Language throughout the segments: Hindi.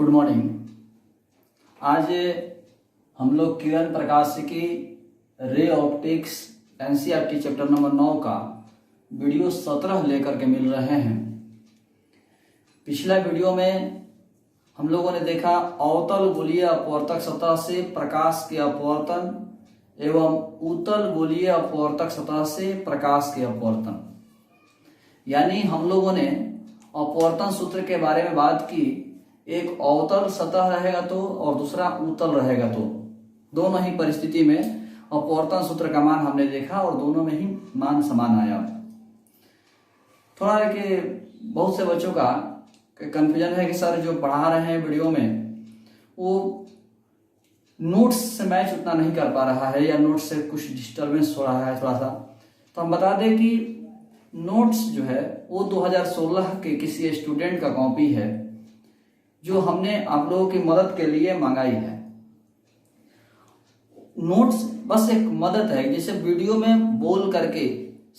Good morning. आज हम लोग किरण प्रकाश की ray optics NCERT chapter number 9 का वीडियो 17 लेकर के मिल रहे हैं। पिछला वीडियो में हम लोगों ने देखा अवतल गोलीय अपवर्तक सतह से प्रकाश के अपवर्तन एवं उत्तल गोलीय अपवर्तक सतह से प्रकाश के अपवर्तन, यानी हम लोगों ने अपवर्तन सूत्र के बारे में बात की। एक अवतल सतह रहेगा तो और दूसरा उत्तल रहेगा तो दोनों ही परिस्थिति में अपवर्तन सूत्र का मान हमने देखा और दोनों में ही मान समान आया। थोड़ा कि बहुत से बच्चों का कंफ्यूजन है कि सर जो पढ़ा रहे हैं वीडियो में वो नोट्स से मैच उतना नहीं कर पा रहा है या नोट्स से कुछ डिस्टर्बेंस हो रहा है थोड़ा सा। तो हम बता दें कि नोट्स जो है वो 2016 के किसी स्टूडेंट का कॉपी है जो हमने आप लोगों की मदद के लिए मंगाई है। नोट्स बस एक मदद है, जैसे वीडियो में बोल करके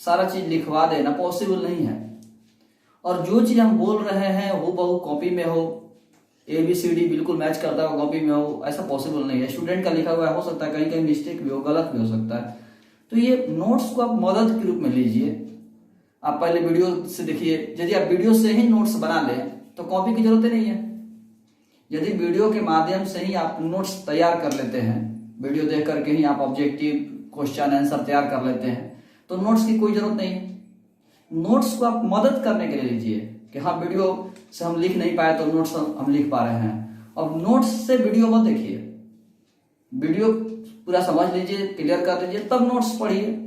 सारा चीज लिखवा देना पॉसिबल नहीं है। और जो चीज हम बोल रहे हैं वो बहु कॉपी में हो, ABCD बिल्कुल मैच करता हो कॉपी में हो, ऐसा पॉसिबल नहीं है। स्टूडेंट का लिखा हुआ हो सकता है, कहीं कहीं मिस्टेक भी हो, गलत भी हो सकता है। तो ये नोट्स को आप मदद के रूप में लीजिए। आप पहले वीडियो से देखिए। यदि आप वीडियो से ही नोट्स बना लें तो कॉपी की जरूरत नहीं है। यदि वीडियो के माध्यम से ही आप नोट्स तैयार कर लेते हैं, वीडियो देख करके ही आप ऑब्जेक्टिव क्वेश्चन आंसर तैयार कर लेते हैं, तो नोट्स की कोई जरूरत नहीं है। नोट्स को आप मदद करने के लिए लीजिए कि हाँ वीडियो से हम लिख नहीं पाए तो नोट्स हम लिख पा रहे हैं। अब नोट्स से वीडियो मत देखिए, वीडियो पूरा समझ लीजिए, क्लियर कर लीजिए, तब नोट्स पढ़िए।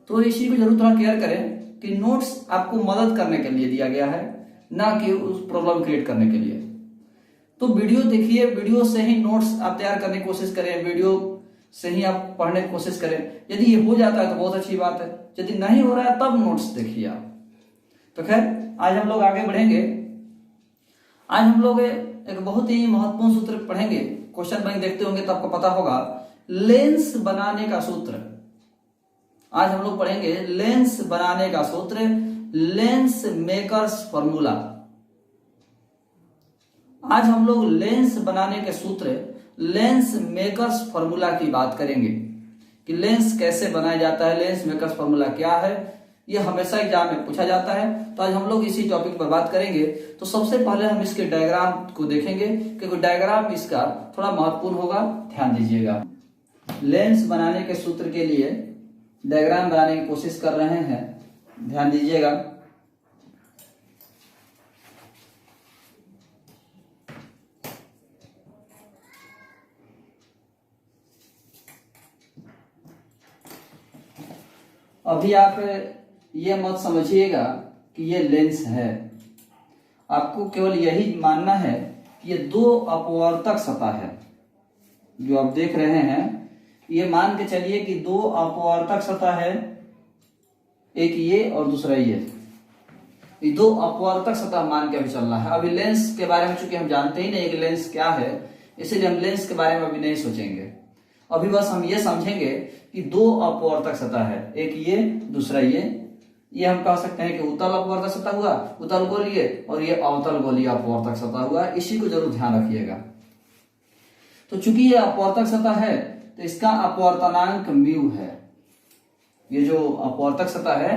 तो इसी को जरूर थोड़ा क्लियर करें कि नोट्स आपको मदद करने के लिए दिया गया है, ना कि उस प्रॉब्लम क्रिएट करने के लिए। तो वीडियो देखिए, वीडियो से ही नोट्स आप तैयार करने की कोशिश करें, वीडियो से ही आप पढ़ने की कोशिश करें। यदि ये हो जाता है तो बहुत अच्छी बात है, यदि नहीं हो रहा है तब नोट्स देखिए आप। तो खैर आज हम लोग आगे बढ़ेंगे। आज हम लोग एक बहुत ही महत्वपूर्ण सूत्र पढ़ेंगे। क्वेश्चन बैंक देखते होंगे तो आपको पता होगा, लेंस बनाने का सूत्र। आज हम लोग पढ़ेंगे लेंस बनाने का सूत्र, लेंस मेकर्स फॉर्मूला। आज हम लोग लेंस बनाने के सूत्र, लेंस मेकर्स फॉर्मूला की बात करेंगे कि लेंस कैसे बनाया जाता है, लेंस मेकर्स फॉर्मूला क्या है। यह हमेशा एग्जाम में पूछा जाता है, तो आज हम लोग इसी टॉपिक पर बात करेंगे। तो सबसे पहले हम इसके डायग्राम को देखेंगे क्योंकि डायग्राम इसका थोड़ा महत्वपूर्ण होगा, ध्यान दीजिएगा। लेंस बनाने के सूत्र के लिए डायग्राम बनाने की कोशिश कर रहे हैं, ध्यान दीजिएगा। अभी आप ये मत समझिएगा कि ये लेंस है, आपको केवल यही मानना है कि ये दो अपवर्तक सतह है। जो आप देख रहे हैं ये मान के चलिए कि दो अपवर्तक सतह है, एक ये और दूसरा ये दो अपवर्तक सतह मान के अभी चल रहा है। अभी लेंस के बारे में चूंकि हम जानते ही नहीं कि लेंस क्या है, इसीलिए हम लेंस के बारे में अभी नहीं सोचेंगे। अभी बस हम ये समझेंगे कि दो अपवर्तक सतह है, एक ये दूसरा ये हम कह सकते हैं कि उत्तल अपवर्तक सतह हुआ, उत्तल गोलीय, और ये अवतल गोलीय अपवर्तक सतह हुआ। इसी को जरूर ध्यान रखिएगा। तो चूंकि ये अपवर्तक सतह है तो इसका अपवर्तनांक म्यू है। ये जो अपवर्तक सतह है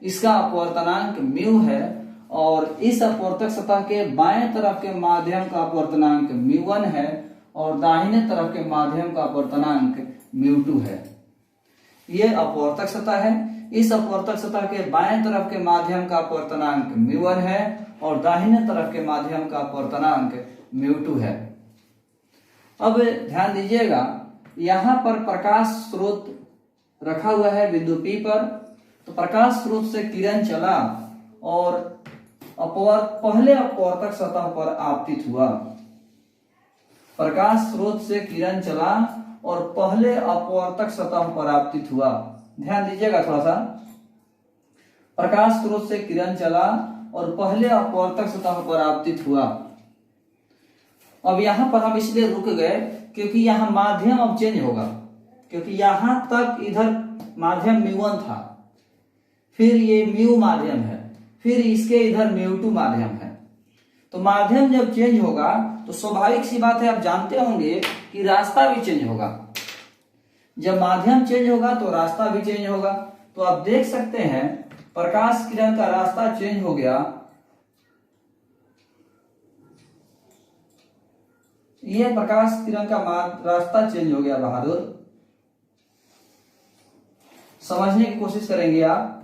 इसका अपवर्तनांक म्यू है, और इस अपवर्तक सतह के बाएं तरफ के माध्यम का अपवर्तनांक म्यू1 है और दाहिने तरफ के माध्यम का अपवर्तनांक म्यू2 है। ये अपवर्तक सतह है, इस अपवर्तक सतह के बाएं तरफ के माध्यम का अपवर्तनांक म्यू1 है और दाहिने तरफ के माध्यम का अपवर्तनांक म्यू2 है। अब ध्यान दीजिएगा, यहां पर प्रकाश स्रोत रखा हुआ है बिंदु P पर। तो प्रकाश स्रोत से किरण चला और पहले अपवर्तक सतह पर आपतित हुआ। प्रकाश स्रोत से किरण चला और पहले अपवर्तक सतह पर आपतित हुआ। ध्यान दीजिएगा थोड़ा सा, प्रकाश स्रोत से किरण चला और पहले अपवर्तक सतह पर आपतित हुआ। अब यहां पर हम इसलिए रुक गए क्योंकि यहां माध्यम अब चेंज होगा, क्योंकि यहां तक इधर माध्यम म्यू1 था, फिर ये म्यू माध्यम है, फिर इसके इधर म्यू2 माध्यम है। तो माध्यम जब चेंज होगा तो स्वाभाविक सी बात है, आप जानते होंगे कि रास्ता भी चेंज होगा। जब माध्यम चेंज होगा तो रास्ता भी चेंज होगा। तो आप देख सकते हैं प्रकाश किरण का रास्ता चेंज हो गया। यह प्रकाश किरण का रास्ता चेंज हो गया बहादुर। समझने की कोशिश करेंगे आप।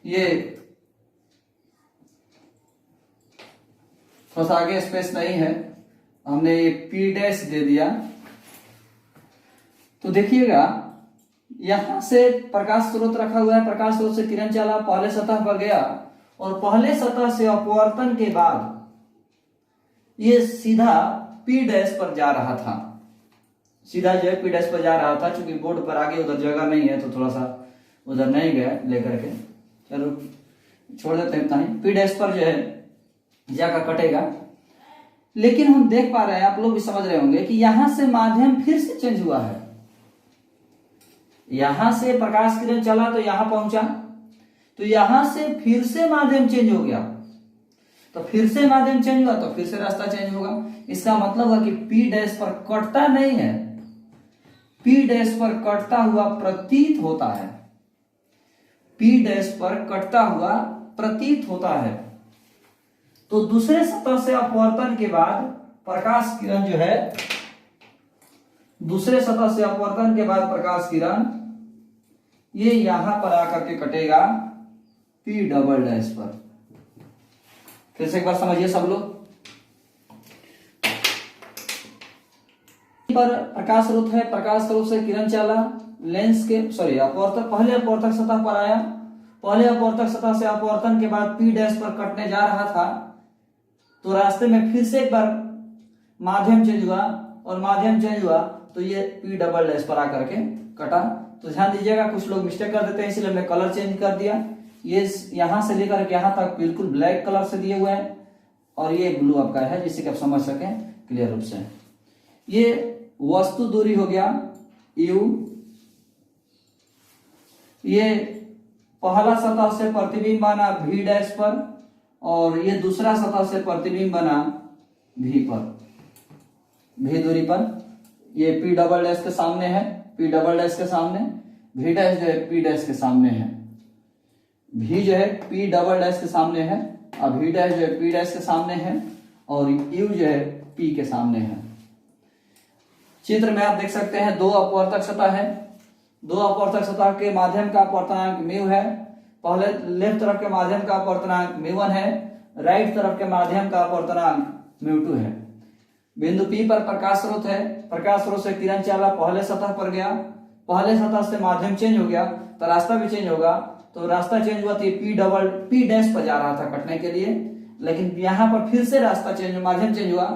ये थोड़ा सा आगे स्पेस नहीं है, हमने ये P डैश दे दिया। तो देखिएगा यहां से प्रकाश स्रोत रखा हुआ है, प्रकाश स्रोत से किरण चला, पहले सतह पर गया और पहले सतह से अपवर्तन के बाद ये सीधा P डैश पर जा रहा था। सीधा जो है P डैश पर जा रहा था। चूंकि बोर्ड पर आगे उधर जगह नहीं है तो थोड़ा सा उधर नहीं गया लेकर के, चलो छोड़ देते हैं इतना ही। P डैश पर जो है जाकर कटेगा। लेकिन हम देख पा रहे हैं, आप लोग भी समझ रहे होंगे कि यहां से माध्यम फिर से चेंज हुआ है। यहां से प्रकाश किरण चला तो यहां पहुंचा, तो यहां से फिर से माध्यम चेंज हो गया। तो फिर से माध्यम चेंज हुआ तो फिर से रास्ता चेंज होगा। इसका मतलब है कि P डैश पर कटता नहीं है, P डैश पर कटता हुआ प्रतीत होता है। P डैश पर कटता हुआ प्रतीत होता है। तो दूसरे सतह से अपवर्तन के बाद प्रकाश किरण जो है, दूसरे सतह से अपवर्तन के बाद प्रकाश किरण ये यहां पर आकर के कटेगा P डबल डैश पर। फिर से एक बार समझिए सब लोग। पर प्रकाश स्रोत है, प्रकाश स्रोत से किरण चला, लेंस के अपवर्तक, पहले अपवर्तक सतह पर आया, पहले अपवर्तक सतह से अपवर्तन के बाद P डैश पर कटने जा रहा था। तो रास्ते में फिर से एक बार माध्यम चेंज हुआ और माध्यम चेंज हुआ तो ये P डबल डैश पर आकर के कटा। तो ध्यान दीजिएगा, कुछ लोग मिस्टेक कर देते हैं, इसलिए हमने कलर चेंज कर दिया। ये यहां से लेकर के यहां तक बिल्कुल ब्लैक कलर से दिए हुए हैं और ये ब्लू आपका है, जिससे कि आप समझ सकें क्लियर रूप से। ये वस्तु दूरी हो गया U। ये पहला सतह से प्रतिबिंब बना V डैश पर और ये दूसरा सतह से प्रतिबिंब बना V पर, V दूरी पर। ये P डबल डैश के सामने है, P डबल डैश के सामने, V डैश जो है P डैश के सामने है। V जो है P डबल डैश के सामने है और V डैश जो है P डैश के सामने है और U जो है P के सामने है। चित्र में आप देख सकते हैं दो अपवर्तक सतह है। दो अपवर्तक सतह के माध्यम का अपवर्तनांक म्यू है। पहले लेफ्ट तरफ के माध्यम का अपवर्तनांक म्यू1 है, राइट तरफ के माध्यम का अपवर्तनांक म्यू2 है। बिंदु P पर प्रकाश स्रोत है, प्रकाश स्रोत से किरण चला, पहले सतह पर गया, पहले सतह से माध्यम चेंज हो गया तो रास्ता भी चेंज होगा। तो रास्ता चेंज हुआ तो P डैश पर जा रहा था कटने के लिए, लेकिन यहाँ पर फिर से रास्ता चेंज, माध्यम चेंज हुआ,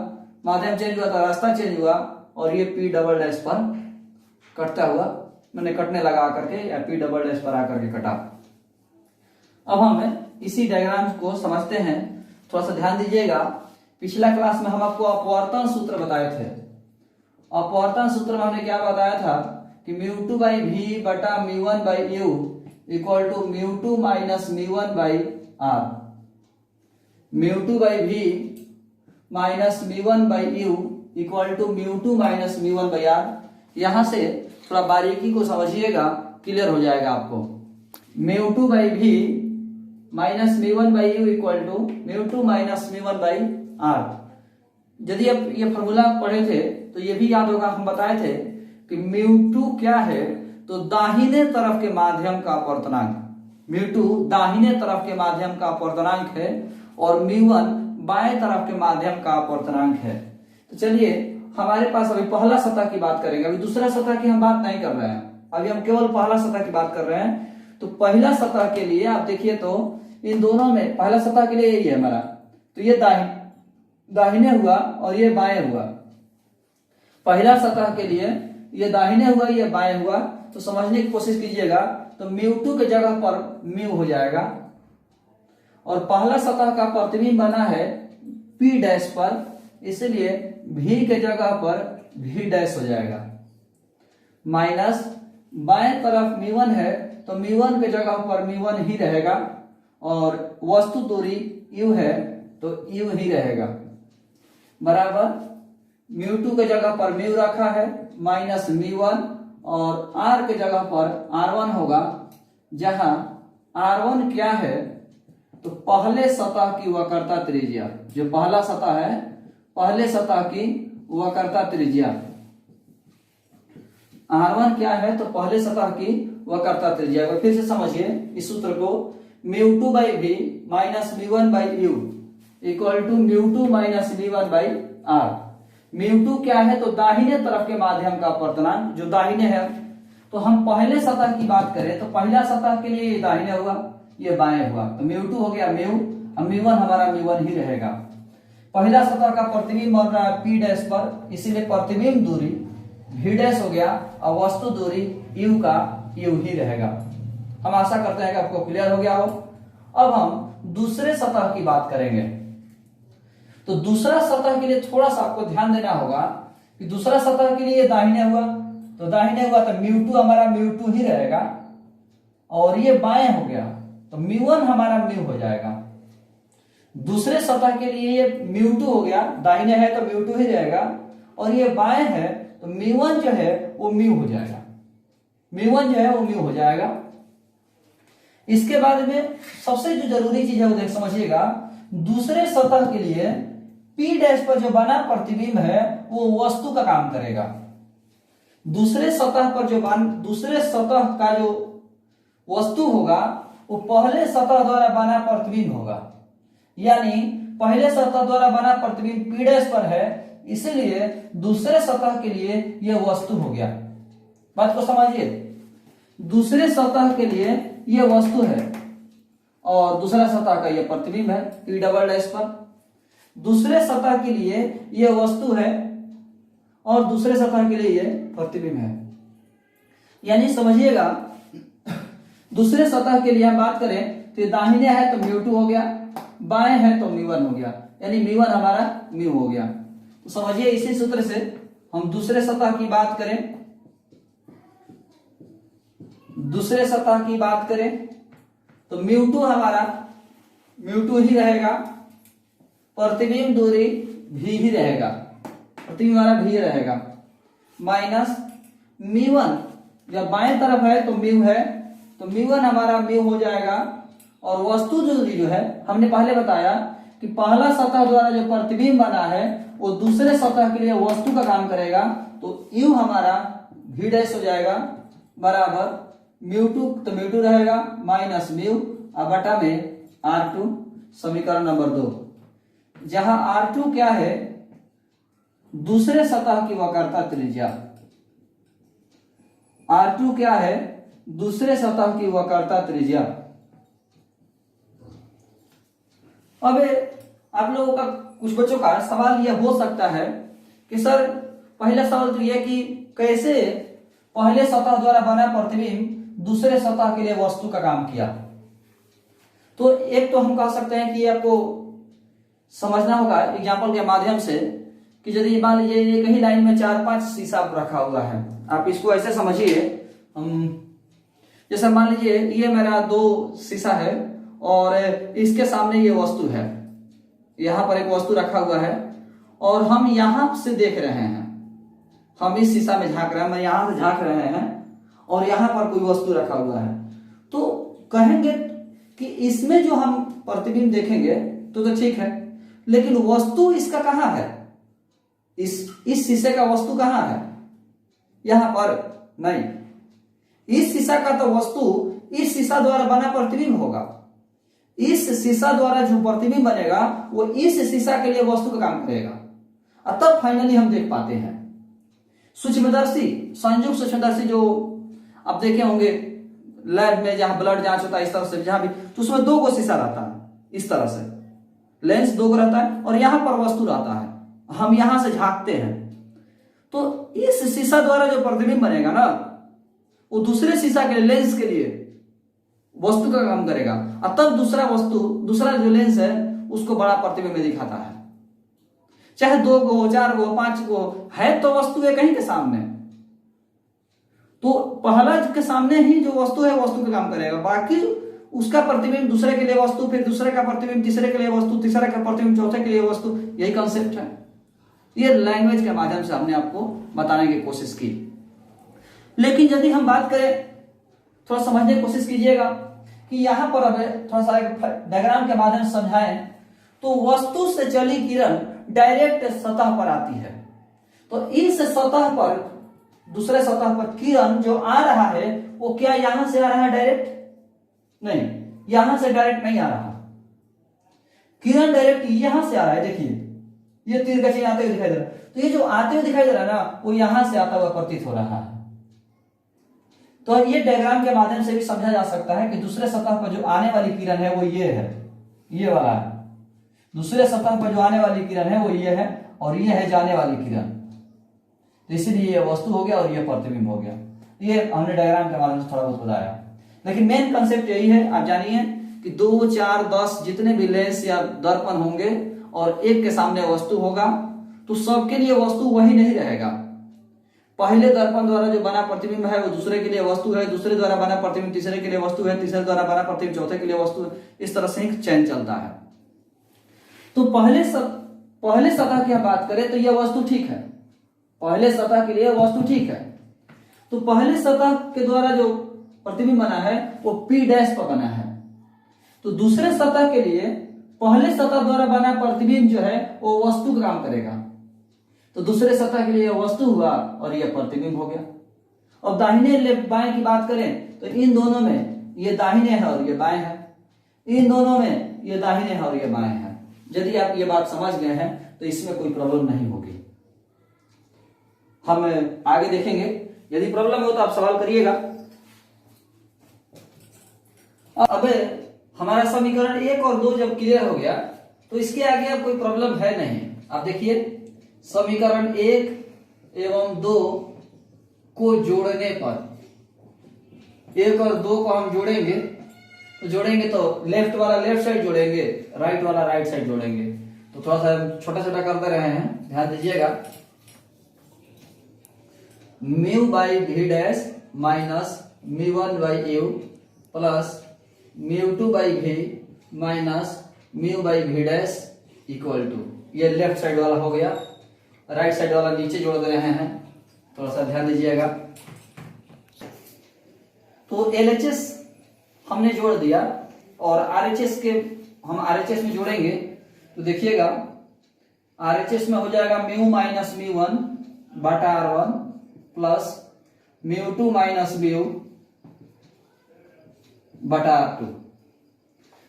माध्यम चेंज हुआ तो रास्ता चेंज हुआ और ये P डबल डैश पर कटता हुआ, मैंने कटने लगा आकर के, या P डबल डैश पर आकर के कटा। अब हम इसी डायग्राम को समझते हैं, थोड़ा सा ध्यान दीजिएगा। पिछला क्लास में हम आपको अपवर्तन सूत्र बताए थे। अपवर्तन सूत्र में हमने क्या बताया था कि μ2 बाई V बटा μ1 by U equal to μ2 minus μ1 by R। μ2 by V minus μ1 by U equal to μ2 minus μ1 by R। यहां से थोड़ा बारीकी को समझिएगा, क्लियर हो जाएगा आपको। μ2 by V minus μ1 by U equal to μ2 minus μ1 by R। यदि आप ये फॉर्मूला पढ़े थे तो ये भी याद होगा, हम बताए थे कि μ2 क्या है, तो दाहिने तरफ के माध्यम का अपवर्तनांक। μ2 दाहिने तरफ के माध्यम का अपवर्तनांक है और μ1 बाएं तरफ के माध्यम का अपवर्तनांक है। तो चलिए हमारे पास अभी पहला सतह की बात करेंगे, अभी दूसरा सतह की हम बात नहीं कर रहे हैं, अभी हम केवल पहला सतह की बात कर रहे हैं। तो पहला सतह के लिए आप देखिए तो इन दोनों में पहला सतह के लिए यही है हमारा, तो ये दाहिने हुआ और ये बाएं हुआ। पहला सतह के लिए ये दाहिने हुआ, ये बाएं हुआ। तो समझने की कोशिश कीजिएगा, तो μ2 के जगह पर म्यू हो जाएगा और पहला सतह का प्रतिबिंब बना है P डैश पर, इसलिए V के जगह पर V डैश हो जाएगा, माइनस बाएं तरफ μ1 है तो μ1 के जगह पर μ1 ही रहेगा, और वस्तु दूरी u है तो u ही रहेगा, बराबर μ2 के जगह पर μ रखा है माइनस μ1, और r के जगह पर r1 होगा, जहां r1 क्या है तो पहले सतह की वक्रता त्रिज्या, जो पहला सतह है पहले सतह की वक्रता त्रिज्या। r1 क्या है तो पहले सतह की वक्रता त्रिज्या। फिर से समझिए इस सूत्र को, μ2 by v minus μ1 by u equal to μ2 minus v1 by r। μ2 क्या है तो दाहिने तरफ के माध्यम का अपवर्तनांक, जो दाहिने है। तो हम पहले सतह की बात करें तो पहला सतह के लिए ये दाहिने हुआ, ये बाएं हुआ, तो μ2 हो गया μ, अब μ1 हमारा μ1 ही रहेगा। पहला सतह का प्रतिबिंब बन रहा है P डैश पर, इसीलिए प्रतिबिंब दूरी V डैश हो गया, और वस्तु दूरी U का U ही रहेगा। हम आशा करते हैं कि आपको क्लियर हो गया हो। अब हम दूसरे सतह की बात करेंगे। तो दूसरा सतह के लिए थोड़ा सा आपको ध्यान देना होगा कि दूसरा सतह के लिए दाहिने हुआ, तो दाहिने हुआ तो μ2 हमारा μ2 ही रहेगा, और ये बाएं हो गया तो μ1 हमारा μ हो जाएगा। दूसरे सतह के लिए ये μ2 हो गया, दाहिने है तो μ2 ही रहेगा, और ये बाएं है तो μ1 जो है वो μ हो जाएगा, μ1 जो है वो μ हो जाएगा। इसके बाद में सबसे जो जरूरी चीज है वो देख समझिएगा, दूसरे सतह के लिए P डैश पर जो बना प्रतिबिंब है वो वस्तु का काम करेगा। दूसरे सतह पर जो दूसरे सतह का जो वस्तु होगा वो पहले सतह द्वारा बना प्रतिबिंब होगा, यानी पहले सतह द्वारा बना प्रतिबिंब P डैश पर है, इसलिए दूसरे सतह के लिए यह वस्तु हो गया। बात को समझिए, दूसरे सतह के लिए यह वस्तु है और दूसरा सतह का यह प्रतिबिंब है P डबल डैश पर। दूसरे सतह के लिए यह वस्तु है और दूसरे सतह के लिए यह प्रतिबिंब है, यानी समझिएगा दूसरे सतह के लिए हम बात करें तो दाहिने है तो μ2 हो गया, बाएं है तो μ1 हो गया, यानी μ1 हमारा μ हो गया। तो समझिए इसी सूत्र से हम दूसरे सतह की बात करें, दूसरे सतह की बात करें तो μ2 हमारा μ2 ही रहेगा, प्रतिबिंब दूरी v ही रहेगा, प्रतिबिंब हमारा v रहेगा, माइनस μ1 जब बाएं तरफ है तो μ है तो μ1 हमारा μ हो जाएगा, और वस्तु दूरी जो है हमने पहले बताया कि पहला सतह द्वारा जो प्रतिबिंब बना है वो दूसरे सतह के लिए वस्तु का काम करेगा, तो u हमारा v डैश हो जाएगा, बराबर μ2 तो μ2 रहेगा माइनस μ बटा में r2, समीकरण नंबर 2, जहां r2 क्या है दूसरे सतह की वक्रता त्रिज्या। r2 क्या है दूसरे सतह की वक्रता त्रिज्या। अब आप लोगों का कुछ बच्चों का सवाल यह हो सकता है कि सर पहला सवाल तो यह कि कैसे पहले सतह द्वारा बना प्रतिबिंब दूसरे सतह के लिए वस्तु का काम किया। तो एक तो हम कह सकते हैं कि आपको समझना होगा एग्जाम्पल के माध्यम से कि यदि मान लीजिए ये कहीं लाइन में 4-5 शीशा रखा हुआ है, आप इसको ऐसे समझिए, जैसे मान लीजिए ये मेरा 2 शीशा है और इसके सामने ये वस्तु है, यहाँ पर एक वस्तु रखा हुआ है और हम यहां से देख रहे हैं, हम इस शीशा में झांक रहे हैं, मैं यहां से झांक रहे हैं और यहां पर कोई वस्तु रखा हुआ है, तो कहेंगे कि इसमें जो हम प्रतिबिंब देखेंगे तो ठीक है, लेकिन वस्तु इसका कहां है, इस शीशे का वस्तु कहां है, यहां पर नहीं, इस शीशा का तो वस्तु इस शीशा द्वारा बना प्रतिबिंब होगा, इस शीशा द्वारा जो प्रतिबिंब बनेगा वो इस शीशा के लिए वस्तु का काम करेगा, और तब फाइनली हम देख पाते हैं। सूक्ष्मदर्शी, संयुक्त सूक्ष्मदर्शी जो आप देखे होंगे लैब में जहां ब्लड जांच होता है इस तरह से, जहां भी, तो उसमें 2 गो शीशा रहता है, इस तरह से लेंस 2 गो रहता है और यहां पर वस्तु रहता है, हम यहां से झांकते हैं, तो इस शीशा द्वारा जो प्रतिबिंब बनेगा ना वो दूसरे शीशा के लेंस के लिए वस्तु का काम करेगा, और तब दूसरा जो लेंस है उसको बड़ा प्रतिबिंब में दिखाता है, चाहे 2 गो 4 गो 5 गो है, तो वस्तु है कहीं के सामने। तो पहला के सामने ही जो वस्तु है वस्तु का काम करेगा, बाकी उसका प्रतिबिंब दूसरे के लिए वस्तु, फिर दूसरे का प्रतिबिंब तीसरे के लिए वस्तु, तीसरे का प्रतिबिंब चौथे के लिए वस्तु। यही कॉन्सेप्ट है। ये लैंग्वेज के माध्यम से हमने आपको बताने की कोशिश की। लेकिन यदि हम बात करें, थोड़ा समझने की कोशिश कीजिएगा कि यहां पर अब थोड़ा सा डायग्राम के माध्यम से समझाएं तो वस्तु से चली किरण डायरेक्ट सतह पर आती है, तो इस सतह पर, दूसरे सतह पर किरण जो आ रहा है वो क्या यहां से आ रहा है डायरेक्ट? नहीं, यहां से डायरेक्ट नहीं आ रहा। किरण डायरेक्ट यहां से आ रहा है। देखिए ये तीर का चिन्ह आते हुए दिखाई दे रहा है, तो ये जो आते हुए दिखाई दे रहा है ना, वो यहां से आता हुआ प्रतीत हो रहा है। तो ये डायग्राम के माध्यम से भी समझा जा सकता है कि दूसरे सतह पर जो आने वाली किरण है वो ये है, ये वाला है। दूसरे सतह पर जो आने वाली किरण है वो ये है, और ये है जाने वाली किरण। तो इसीलिए ये वस्तु हो गया और ये प्रतिबिंब हो गया। ये हमने डायग्राम के माध्यम से थोड़ा बहुत बताया, लेकिन मेन कंसेप्ट यही है। आप जानिए कि 2, 4, 10 जितने भी लेंस या दर्पण होंगे और एक के सामने वस्तु होगा, तो सबके लिए वस्तु वही नहीं रहेगा। पहले दर्पण द्वारा जो बना प्रतिबिंब है वो दूसरे के लिए वस्तु है, दूसरे द्वारा बना प्रतिबिंब तीसरे के लिए वस्तु है, तीसरे द्वारा बना प्रतिबिंब चौथे के लिए वस्तु है। इस तरह से एक चेन चलता है। तो पहले सतह की बात करें तो यह वस्तु ठीक है, पहले सतह के लिए वस्तु ठीक है। तो पहले सतह के द्वारा जो प्रतिबिंब बना है वो P' पर बना है। तो दूसरे सतह के लिए पहले सतह द्वारा बना प्रतिबिंब जो है वो वस्तु का काम करेगा। तो दूसरे सतह के लिए यह वस्तु हुआ और यह प्रतिबिंब हो गया। अब दाहिने लेफ्ट बाएं की बात करें तो इन दोनों में ये दाहिने है और ये बाएं है, इन दोनों में ये दाहिने है और ये बाएं है। यदि आप ये बात समझ गए हैं तो इसमें कोई प्रॉब्लम नहीं होगी। हम आगे देखेंगे, यदि प्रॉब्लम हो तो आप सवाल करिएगा। अब हमारा समीकरण 1 और 2 जब क्लियर हो गया तो इसके आगे अब कोई प्रॉब्लम है नहीं। आप देखिए समीकरण 1 एवं 2 को जोड़ने पर, 1 और 2 को हम जोड़ेंगे तो लेफ्ट वाला लेफ्ट साइड जोड़ेंगे, राइट वाला राइट साइड जोड़ेंगे। तो थोड़ा सा छोटा छोटा कर दे रहे हैं, ध्यान दीजिएगा। Mu by V dash minus म्यू1 बाई यू प्लस म्यू2 by V minus mu by V dash equal to, ये लेफ्ट साइड वाला हो गया। राइट साइड वाला नीचे जोड़ दे रहे हैं, थोड़ा सा ध्यान दीजिएगा। तो LHS हमने जोड़ दिया और RHS के हम RHS में जोड़ेंगे तो देखिएगा RHS में हो जाएगा म्यू माइनस म्यू1 बटा R1 प्लस म्यू2 माइनस म्यू बटा R2।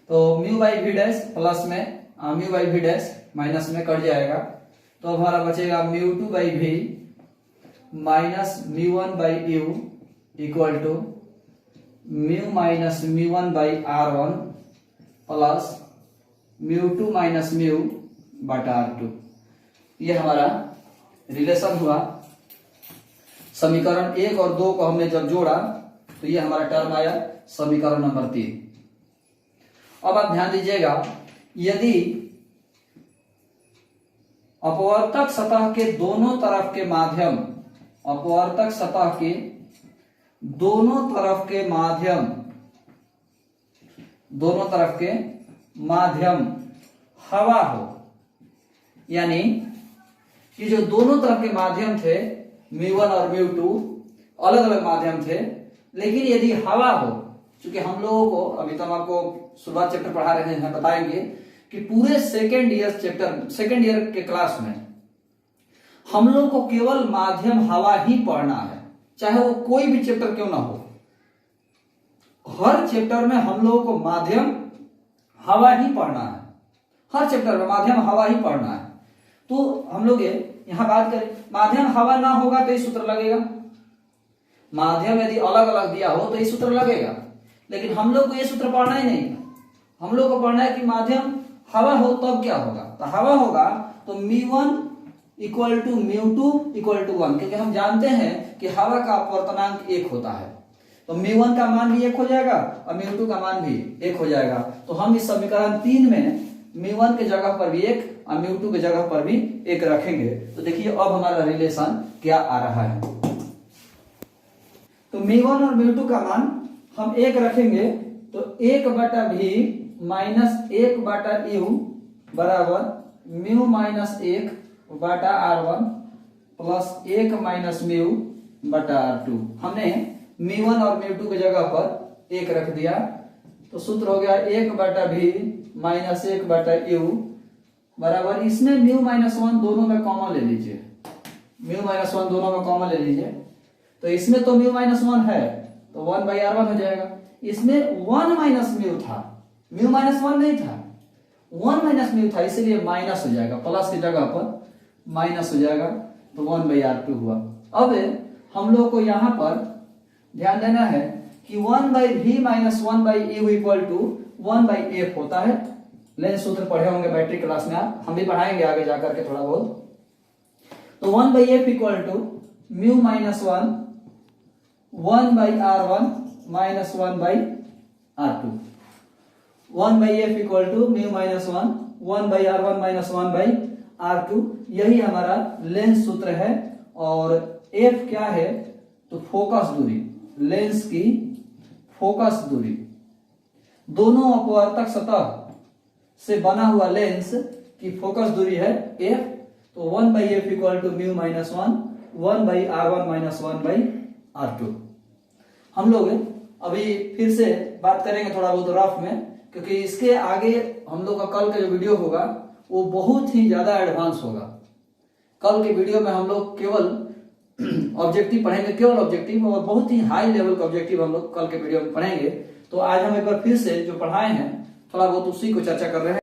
तो mu by V dash plus में mu by V dash minus में कट जाएगा, तो हमारा बचेगा म्यू2 बाई वी माइनस म्यू1 by U equal to mu minus म्यू1 बाई R1 प्लस म्यू2 माइनस म्यू बटा R2। ये हमारा रिलेशन हुआ। समीकरण 1 और 2 को हमने जब जोड़ा तो ये हमारा टर्म आया समीकरण नंबर 3। अब आप ध्यान दीजिएगा, यदि अपवर्तक सतह के दोनों तरफ के माध्यम, अपवर्तक सतह के दोनों तरफ के माध्यम हवा हो, यानी कि जो दोनों तरफ के माध्यम थे म्यू1 और म्यू2 अलग अलग माध्यम थे, लेकिन यदि हवा हो, क्योंकि हम लोगों को अभी तो हम आपको शुरुआत चैप्टर पढ़ा रहे हैं, बताएंगे कि पूरे सेकेंड ईयर के क्लास में हम लोग को केवल माध्यम हवा ही पढ़ना है, चाहे वो कोई भी चैप्टर क्यों ना हो। हर चैप्टर में हम लोगों को माध्यम हवा ही पढ़ना है, हर चैप्टर में माध्यम हवा ही पढ़ना है। तो हम लोग यहां बात करें, माध्यम हवा ना होगा तो ये सूत्र लगेगा, माध्यम यदि अलग अलग दिया हो तो ये सूत्र लगेगा, लेकिन हम लोग को ये सूत्र पढ़ना ही नहीं है। हम लोग को पढ़ना है कि माध्यम हवा हो तब क्या होगा। तो हवा होगा तो म्यू1 इक्वल टू म्यू2 इक्वल टू 1, क्योंकि हम जानते हैं कि हवा का अपवर्तनांक 1 होता है। तो म्यू1 का मान भी 1 हो जाएगा और म्यू2 का मान भी 1 हो जाएगा। तो हम इस समीकरण 3 में म्यू1 के जगह पर भी 1 और म्यू2 के जगह पर भी 1 रखेंगे। तो देखिए अब हमारा रिलेशन क्या आ रहा है। μ1 और μ2 का मान हम 1 रखेंगे तो 1 बटा v माइनस 1 बटा u बराबर म्यू माइनस 1 बटा r1 प्लस 1 माइनस म्यू बटा r2। हमने μ1 और μ2 की जगह पर 1 रख दिया तो सूत्र हो गया 1 बटा v माइनस 1 बटा u बराबर, इसमें म्यू माइनस 1 दोनों में कॉमन ले लीजिए, म्यू माइनस 1 दोनों में कॉमन ले लीजिए तो इसमें तो म्यू माइनस 1 है तो 1 बाई r1 हो जाएगा। इसमें 1 माइनस म्यू था, म्यू माइनस 1 नहीं था, 1 माइनस म्यू था, इसलिए माइनस हो जाएगा, प्लस की जगह पर माइनस हो जाएगा तो 1 बाई r2 हुआ। अब हम लोग को यहाँ पर ध्यान देना है कि 1 by v minus 1 by u equal to 1 by f होता है। लेंस सूत्र पढ़े होंगे बैटरी क्लास में, आप हम भी पढ़ाएंगे आगे जाकर के थोड़ा बहुत। तो 1 by f equal to mu minus 1 by r1 minus 1 by r2। 1 by f equal to mu minus 1 by r1 minus 1 by r2, यही हमारा लेंस सूत्र है। और f क्या है तो फोकस दूरी, लेंस की फोकस दूरी, दोनों अपवर्तक सतह से बना हुआ लेंस की फोकस दूरी है f। तो 1 by f equal to mu minus 1 by r1 minus 1 by r2। हम लोग अभी फिर से बात करेंगे थोड़ा बहुत रफ में, क्योंकि इसके आगे हम लोग का कल का जो वीडियो होगा वो बहुत ही ज्यादा एडवांस होगा। कल के वीडियो में हम लोग केवल ऑब्जेक्टिव पढ़ेंगे, केवल ऑब्जेक्टिव, और बहुत ही हाई लेवल का ऑब्जेक्टिव हम लोग कल के वीडियो में पढ़ेंगे। तो आज हम एक बार फिर से जो पढ़ाए हैं थोड़ा बहुत उसी को चर्चा कर रहे हैं।